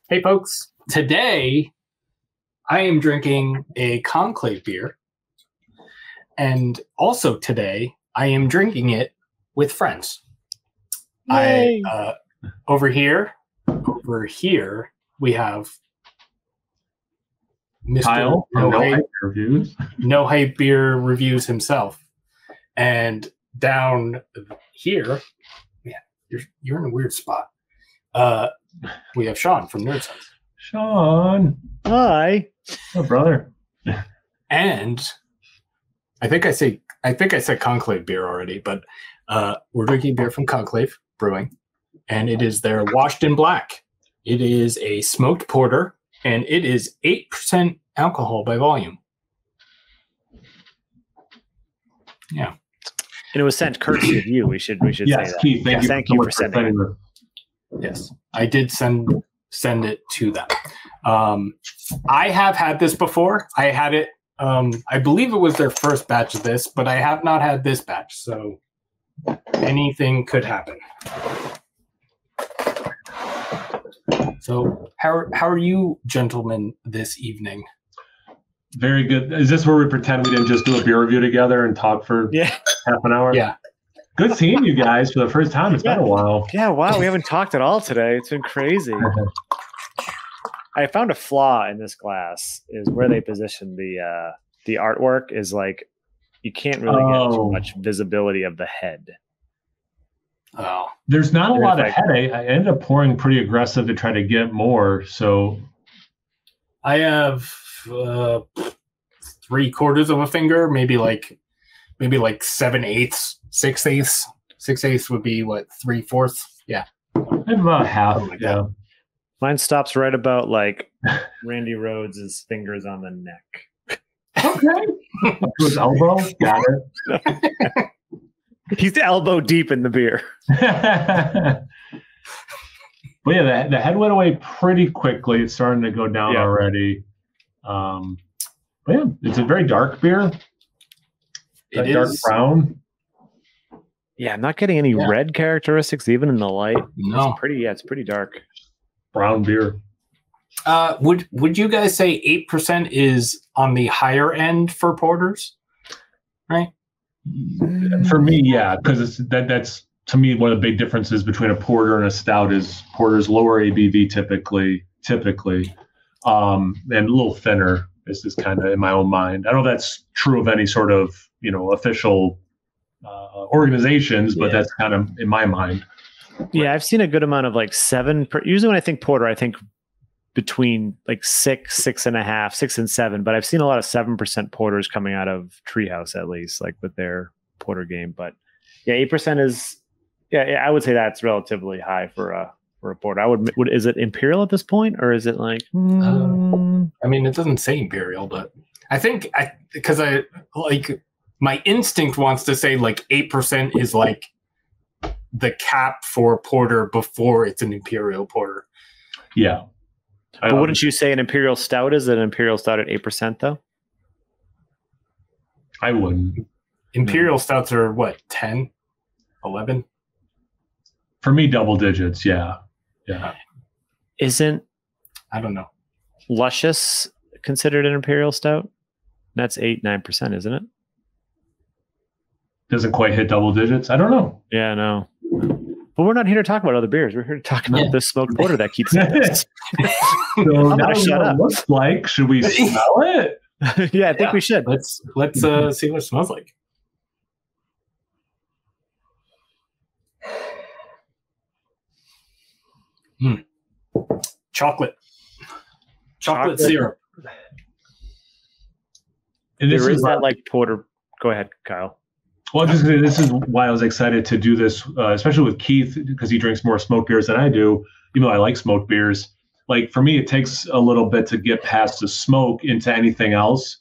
Hey, folks. Today, I am drinking a Conclave beer. And also today, I am drinking it with friends. Yay. Over here, we have Mr. Kyle from No Hype Reviews. No Hype Beer Reviews himself. And down here, man, you're in a weird spot. We have Sean from Nerdsense. Sean. Hi. Oh, brother. And I think I said Conclave beer already, but we're drinking beer from Conclave Brewing, and it is their Washed in Black. It is a smoked porter, and it is 8% alcohol by volume. Yeah. And it was sent courtesy of you. We should say that. Keith, thank you for sending it. Yes, I did send it to them. I have had this before. I had it. I believe it was their first batch of this, but I have not had this batch, so anything could happen. So, how are you, gentlemen, this evening? Very good. Is this where we pretend we didn't just do a beer review together and talk for half an hour? Yeah. Good seeing you guys for the first time. It's been a while. Yeah, wow. We haven't talked at all today. It's been crazy. I found a flaw in this glass is where they position the artwork is like you can't really get too much visibility of the head. Oh. There's not a lot of head. I ended up pouring pretty aggressive to try to get more. So I have 3/4 of a finger, maybe like 7/8, 6/8. 6/8 would be what, 3/4? Yeah. I have about half. Yeah. Mine stops right about like Randy Rhoads' fingers on the neck. Okay. To his elbow. Got it. He's elbow deep in the beer. But yeah, the head went away pretty quickly. It's starting to go down already. But yeah, it's a very dark beer. It dark is brown. Yeah, I'm not getting any red characteristics even in the light. No. It's pretty dark. Brown beer. Would you guys say 8% is on the higher end for porters? Right? For me, yeah, because that's to me one of the big differences between a porter and a stout is porter's lower ABV typically, and a little thinner. Is just kind of in my own mind. I don't know if that's true of any sort of official organizations, but that's kind of in my mind. Yeah, I've seen a good amount of like 7. Usually when I think porter, I think between like 6, 6.5, 6 and 7. But I've seen a lot of 7% porters coming out of Treehouse, at least, like with their porter game. But yeah, 8% is I would say that's relatively high for a porter. Is it Imperial at this point, or is it like? I mean, it doesn't say Imperial, but I think because I like my instinct wants to say like 8% is like the cap for porter before it's an Imperial porter. Yeah. But wouldn't you say an Imperial Stout is an Imperial Stout at 8% though? I wouldn't. Imperial Stouts are what, 10, 11? For me, double digits. Yeah. Isn't I don't know. Luscious considered an Imperial Stout? That's 8-9%, isn't it? Doesn't quite hit double digits. I don't know. Yeah, no. But we're not here to talk about other beers. We're here to talk about this smoked porter that keeps us. So now shut up. What it looks like. Should we smell it? Yeah, I think we should. Let's see what it smells like. Chocolate syrup. And there is that like porter. Go ahead, Kyle. Well, this is why I was excited to do this, especially with Keith, because he drinks more smoked beers than I do, even though I like smoked beers. Like for me, it takes a little bit to get past the smoke into anything else.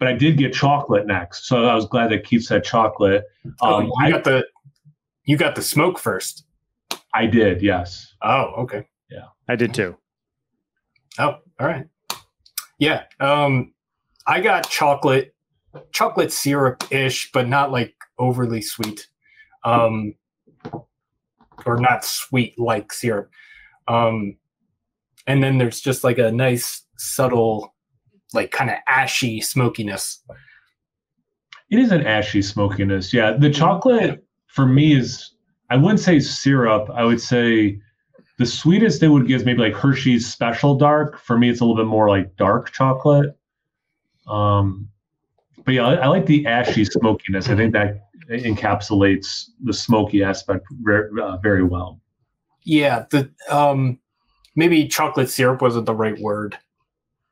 But I did get chocolate next, so I was glad that Keith said chocolate. You got the smoke first. I did, yes. Oh, okay. Yeah, I did too. Oh, all right. Yeah, I got chocolate syrup-ish, but not like overly sweet, or not sweet like syrup. And And then there's just like a nice subtle, like kind of ashy smokiness. It is an ashy smokiness. Yeah. The chocolate for me is, I wouldn't say syrup. I would say the sweetest it would give is maybe like Hershey's Special Dark. For me, it's a little bit more like dark chocolate. But yeah, I like the ashy smokiness. I think that encapsulates the smoky aspect very well. Yeah, the maybe chocolate syrup wasn't the right word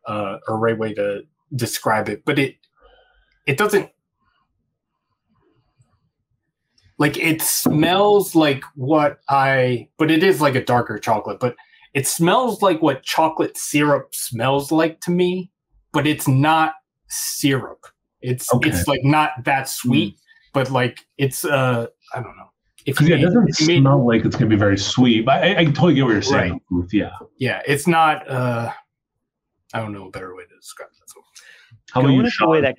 or right way to describe it, but it doesn't, like, it smells like but it is like a darker chocolate, but it smells like what chocolate syrup smells like to me, but it's not syrup. It's like not that sweet, but like it's I don't know. It doesn't smell like it's going to be very sweet, but I totally get what you're saying. Right. Yeah. Yeah, it's not. I don't know a better way to describe it. So. How about you, Sean? The way that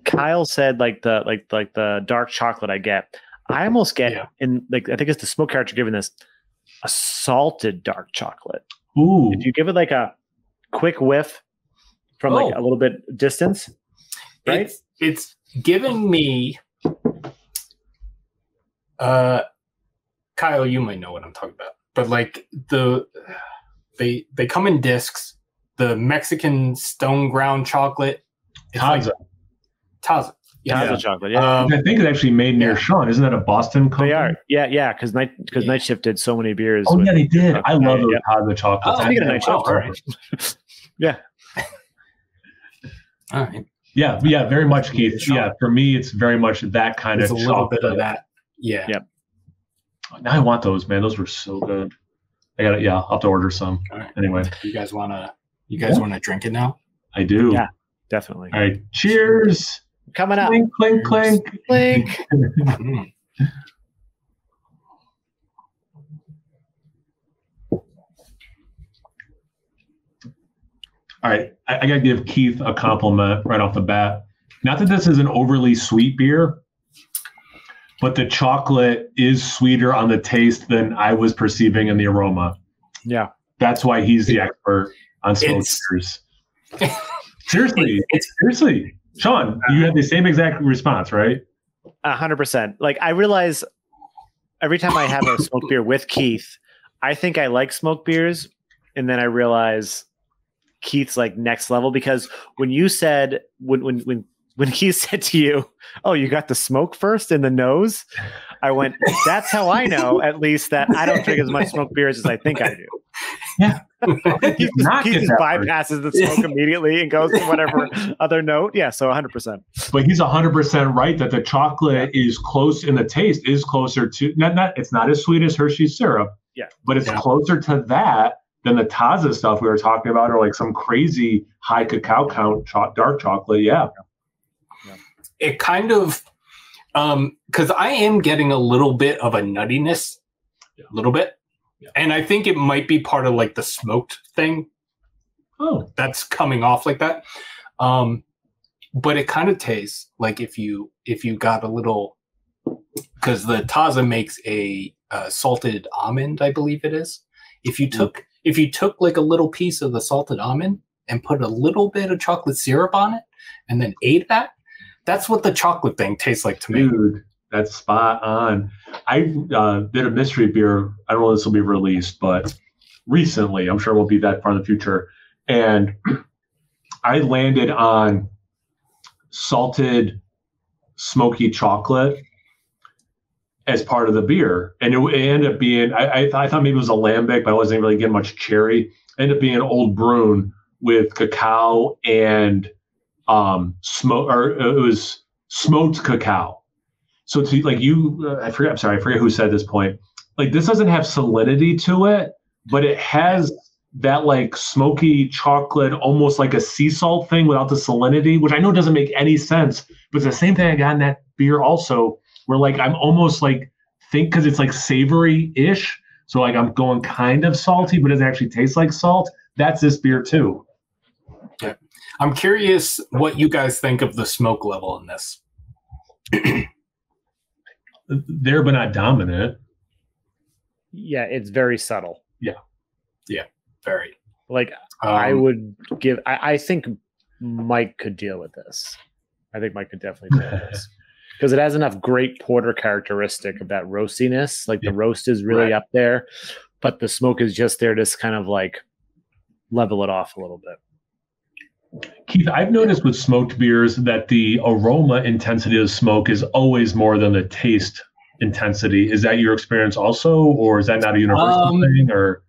Kyle said, like the dark chocolate, I get. I almost get in, like, I think it's the smoke character giving this a salted dark chocolate. Ooh! If you give it like a quick whiff from like a little bit distance, right? It's giving me. Kyle, you might know what I'm talking about, but like they come in discs. The Mexican stone ground chocolate, Taza. Taza. Yeah, chocolate. Yeah, I think it's actually made near Sean. Isn't that a Boston company? They are. Yeah. Because Night Shift did so many beers. Oh yeah, they did. I love those Taza chocolates. Speaking of Night Shift, all right. Yeah. All right. Yeah, very much, Keith. Yeah, for me, it's very much that kind of chocolate. A little bit of that. Yeah. Yep. Now I want those, man. Those were so good. I got it. Yeah, I'll have to order some. Right. Anyway, you guys want to drink it now? I do. Yeah, definitely. All right. Cheers. Coming up. Clink, clink, clink. Clink. All right. I got to give Keith a compliment right off the bat. Not that this is an overly sweet beer, but the chocolate is sweeter on the taste than I was perceiving in the aroma. Yeah. That's why he's the expert on smoked beers. Seriously. Seriously. Sean, you had the same exact response, right? 100%. Like, I realize every time I have a smoked beer with Keith, I think I like smoked beers. And then I realize Keith's like next level, because when you said, when he said to you, "Oh, you got the smoke first in the nose," I went, "That's how I know, at least, that I don't drink as much smoked beers as I think I do." Yeah. He just bypasses the smoke immediately and goes to whatever other note. Yeah, so 100%. But he's 100% right that the chocolate is close in the taste, is closer to it's not as sweet as Hershey's syrup. Yeah. But it's closer to that than the Taza stuff we were talking about, or like some crazy high cacao count dark chocolate. Yeah. It kind of, because I am getting a little bit of a nuttiness, a little bit. Yeah. And I think it might be part of like the smoked thing. Oh, that's coming off like that. But it kind of tastes like if you got a little, because the Taza makes a salted almond, I believe it is. If you took like a little piece of the salted almond and put a little bit of chocolate syrup on it and then ate that, that's what the chocolate thing tastes like to me. Dude, that's spot on. I did a mystery beer. I don't know if this will be released, but recently, I'm sure it won't be that far in the future. And I landed on salted smoky chocolate as part of the beer. And it ended up being, I thought maybe it was a lambic, but I wasn't really getting much cherry. It ended up being an Old Brewing with cacao and it was smoked cacao. So to like I forget who said this point. Like, this doesn't have salinity to it, but it has that like smoky chocolate, almost like a sea salt thing without the salinity, which I know doesn't make any sense, but it's the same thing I got in that beer also, where like I'm almost like because it's like savory-ish. So like I'm going kind of salty, but it doesn't actually taste like salt. That's this beer too. Yeah. I'm curious what you guys think of the smoke level in this. There, but not dominant. Yeah, it's very subtle. Yeah. Yeah, very. Like I would give. I think Mike could deal with this. I think Mike could definitely deal with this because it has enough great porter characteristic of that roastiness. Like the roast is really up there, but the smoke is just there to kind of like level it off a little bit. Keith, I've noticed with smoked beers that the aroma intensity of smoke is always more than the taste intensity. Is that your experience also, or is that not a universal thing? Or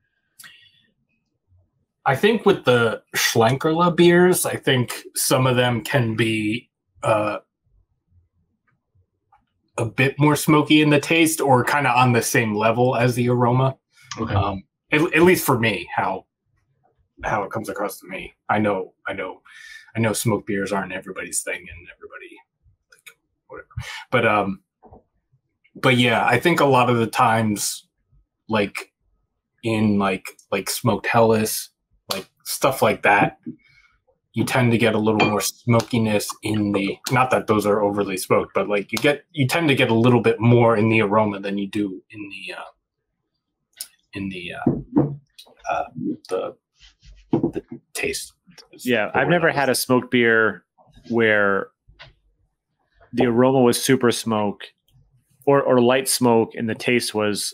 I think with the Schlenkerla beers, I think some of them can be a bit more smoky in the taste, or kind of on the same level as the aroma. Okay. At least for me, how it comes across to me. I know smoked beers aren't everybody's thing, and everybody like whatever. But yeah, I think a lot of the times, like in like smoked Helles, like stuff like that, you tend to get a little more smokiness in the, not that those are overly smoked, but like you tend to get a little bit more in the aroma than you do in the taste. Yeah, I've never had a smoked beer where the aroma was super smoke or light smoke and the taste was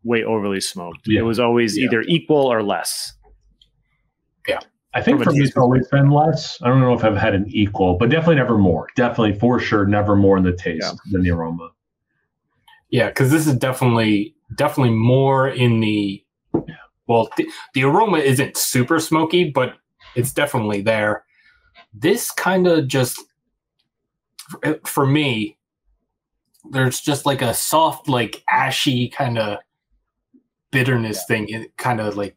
way overly smoked. Yeah. It was always either equal or less. Yeah. I think for me it's always been less. I don't know if I've had an equal, but definitely never more. Definitely for sure never more in the taste than the aroma. Yeah, because this is definitely more in the, well, the aroma isn't super smoky, but it's definitely there. This kind of just, for me, there's just like a soft, like ashy kind of bitterness thing, kind of like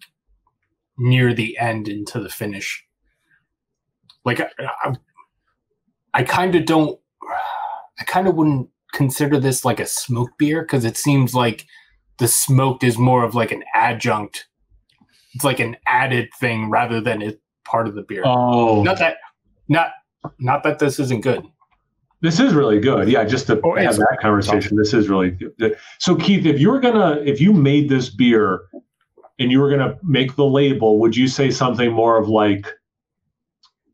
near the end into the finish. Like I kind of wouldn't consider this like a smoked beer, because it seems like the smoked is more of like an adjunct. It's like an added thing rather than it part of the beer. Oh, not that this isn't good. This is really good. Yeah, just to have that conversation, this is really good. So Keith, if you made this beer and you were gonna make the label, would you say something more of like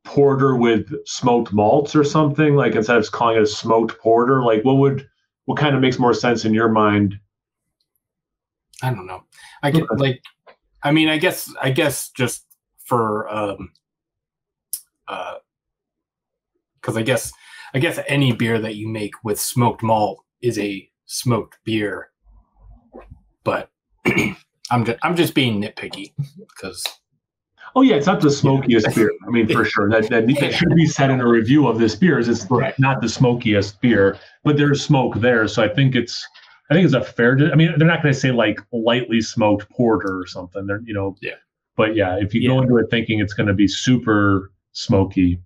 porter with smoked malts or something? Like instead of calling it a smoked porter, like what kind of makes more sense in your mind? I don't know. I guess just for because I guess any beer that you make with smoked malt is a smoked beer, but I'm just being nitpicky because. Oh yeah, it's not the smokiest beer. I mean, for sure that should be said in a review of this beer. It's not the smokiest beer, but there's smoke there. So I think it's a fair. I mean, they're not going to say like lightly smoked porter or something. They're But yeah, if you go into it thinking it's going to be super smoky.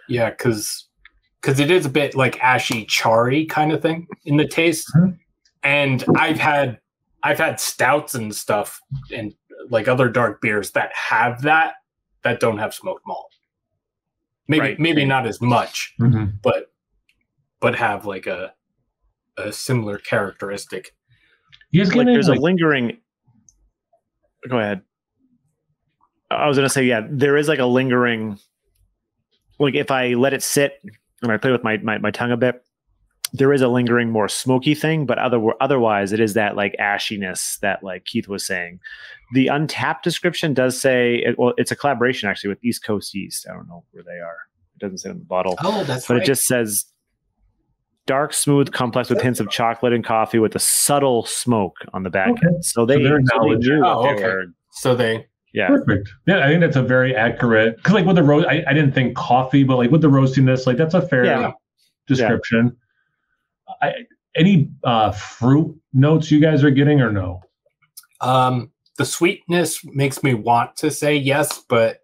Yeah, because it is a bit like ashy, charry kind of thing in the taste. Mm-hmm. And I've had stouts and stuff and like other dark beers that have that don't have smoked malt. Maybe not as much, but have like a similar characteristic. There's a lingering. Go ahead. I was gonna say, there is like a lingering. Like if I let it sit and I play with my tongue a bit, there is a lingering more smoky thing, but otherwise it is that like ashiness that like Keith was saying. The Untapped description does say, it's a collaboration actually with East Coast Yeast. I don't know where they are. It doesn't say on the bottle. Oh, that's but right. It just says dark, smooth, complex with hints of chocolate and coffee with a subtle smoke on the back end. So they knew what they were. So they... Yeah. Perfect. Yeah, I think that's a very accurate, because like with the roast, I didn't think coffee, but like with the roastiness, like that's a fair description. Yeah. Any fruit notes you guys are getting or no? The sweetness makes me want to say yes, but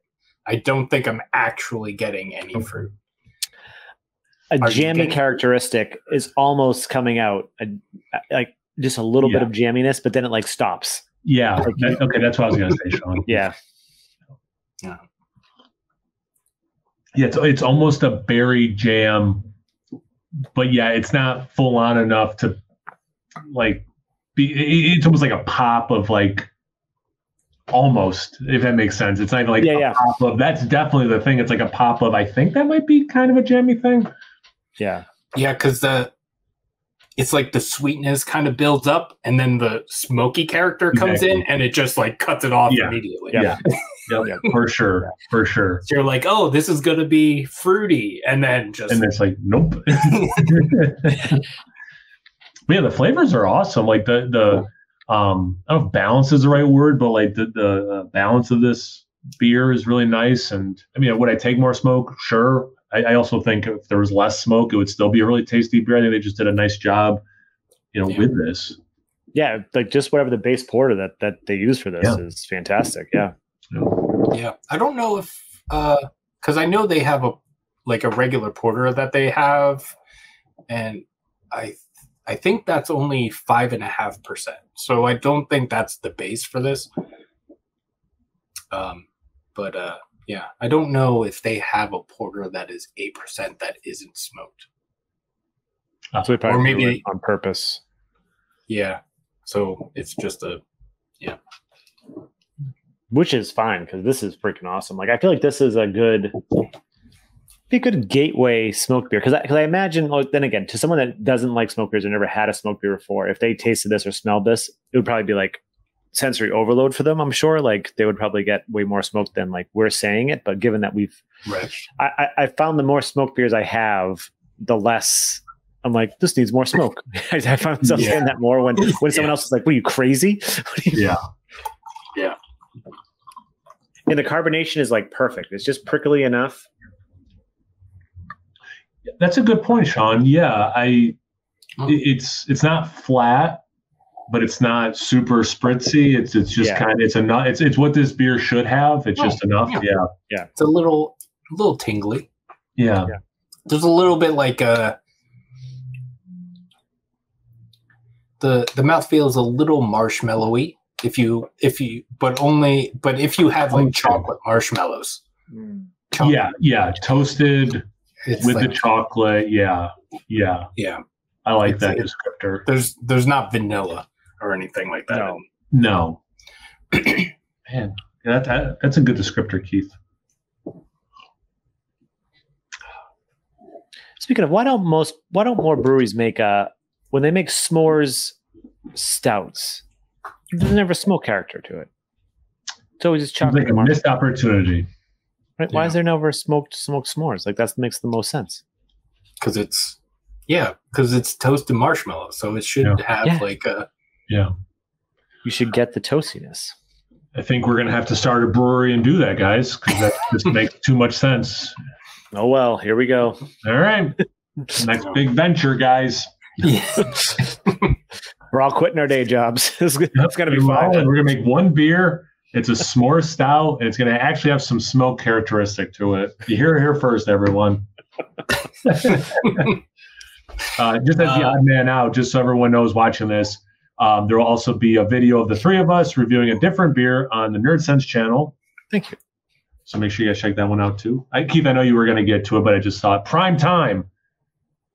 I don't think I'm actually getting any fruit. A jammy characteristic is almost coming out, like just a little bit of jamminess, but then it like stops. Yeah. Okay, that's what I was going to say, Sean. Yeah. Yeah, it's almost a berry jam, but it's not full on enough to like be. It's almost like a pop of like almost, if that makes sense. It's not even like a pop of. That's definitely the thing. It's like a pop of. I think that might be kind of a jammy thing. Yeah. Yeah, because it's like the sweetness kind of builds up, and then the smoky character comes in, and it just like cuts it off immediately. Yeah. For sure. For sure. So you're like, oh, this is going to be fruity. And then it's like, nope. Yeah, the flavors are awesome. Like the I don't know if balance is the right word, but like the balance of this beer is really nice. And I mean, would I take more smoke? Sure. I also think if there was less smoke, it would still be a really tasty beer. I think they just did a nice job, with this. Yeah, like just whatever the base porter that they use for this is fantastic. Yeah. Yeah. I don't know if because I know they have a regular porter that they have, and I think that's only 5.5%. So I don't think that's the base for this. Yeah, I don't know if they have a porter that is 8% that isn't smoked. So they probably do it on purpose. Yeah. So it's just which is fine because this is freaking awesome. Like I feel like this is a good gateway smoked beer because I imagine. Then again, to someone that doesn't like smoked beers or never had a smoked beer before, if they tasted this or smelled this, it would probably be like sensory overload for them. I'm sure, like they would probably get way more smoke than like we're saying it. But given that I found the more smoked beers I have, the less I'm like, this needs more smoke. I find myself saying that more when someone else is like, "What are you crazy?" Yeah. And the carbonation is like perfect. It's just prickly enough. That's a good point, Sean. Yeah, it's not flat, but it's not super spritzy. It's just kind of it's what this beer should have. It's just enough. Yeah. It's a little tingly. Yeah. There's a little bit like the mouthfeel is a little marshmallowy if you have like chocolate marshmallows. Toasted with the chocolate. Yeah. I like that descriptor. There's not vanilla or anything like that. No. Man, that's a good descriptor, Keith. Speaking of, why don't more breweries make when they make s'mores stouts? There's never a smoke character to it. It's always just chocolate. It's like a missed opportunity. Right? Why is there never smoked s'mores? Like that makes the most sense. Because it's toasted marshmallow, so it should have like a You should get the toastiness. I think we're gonna have to start a brewery and do that, guys, because that just makes too much sense. Oh well, here we go. All right, next big venture, guys. We're all quitting our day jobs. It's gonna be fine. We're gonna make one beer. It's a s'more stout, and it's gonna actually have some smoke characteristic to it. You hear it here first, everyone. Just as the odd man out, just so everyone knows watching this, there will also be a video of the three of us reviewing a different beer on the Nerdsense channel. Thank you. So make sure you guys check that one out too. Keith, I know you were going to get to it, but I just thought prime time.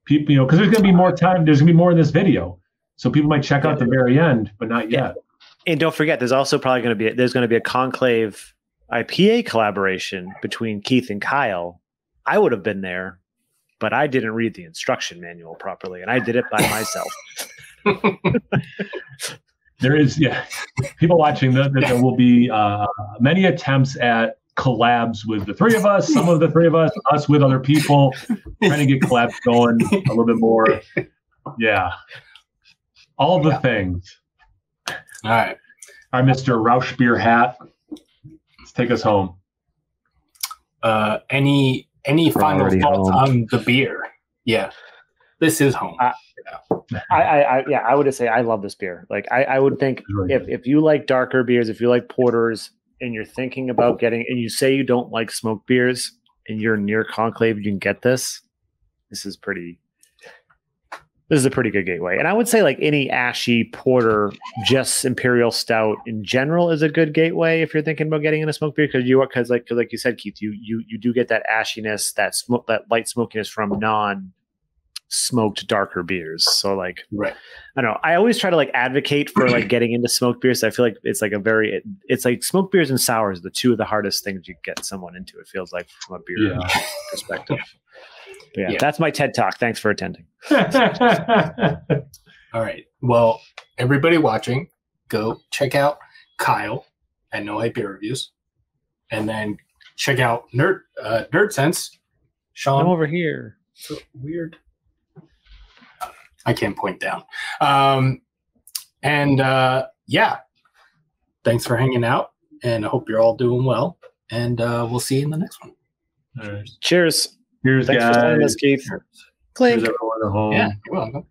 People, because there's going to be more time. There's going to be more in this video, so people might check out the very end, but not yet. And don't forget, there's also probably going to be a Conclave IPA collaboration between Keith and Kyle. I would have been there, but I didn't read the instruction manual properly, and I did it by myself. There is, people watching. There will be many attempts at collabs with the three of us, some of the three of us with other people, trying to get collabs going a little bit more. Yeah. All the things. All right. All right, Mr. Rausch Beer Hat. Let's take us home. Any final thoughts on the beer? Yeah. This is home. I would say I love this beer. Like I would think if you like darker beers, if you like porters, and you're thinking about getting, and you say you don't like smoked beers, and you're near Conclave, you can get this. This is a pretty good gateway. And I would say like any ashy porter, just imperial stout in general is a good gateway if you're thinking about getting in a smoked beer because like you said, Keith, you do get that ashiness, that light smokiness from non smoked darker beers. So like, Right. I don't know. I always try to like advocate for like getting into smoked beers. I feel like it's like it's like smoked beers and sours, the two of the hardest things you get someone into. It feels like from a beer perspective. But that's my TED Talk. Thanks for attending. All right. Well, everybody watching, go check out Kyle at No Hype Beer Reviews, and then check out Nerdsense. Sean, I'm over here. So weird. I can't point down. Thanks for hanging out, and I hope you're all doing well. And we'll see you in the next one. All right. Cheers. Cheers, Thanks guys. for sending us, Keith. Clink. Cheers, everyone at home. Yeah, you're welcome.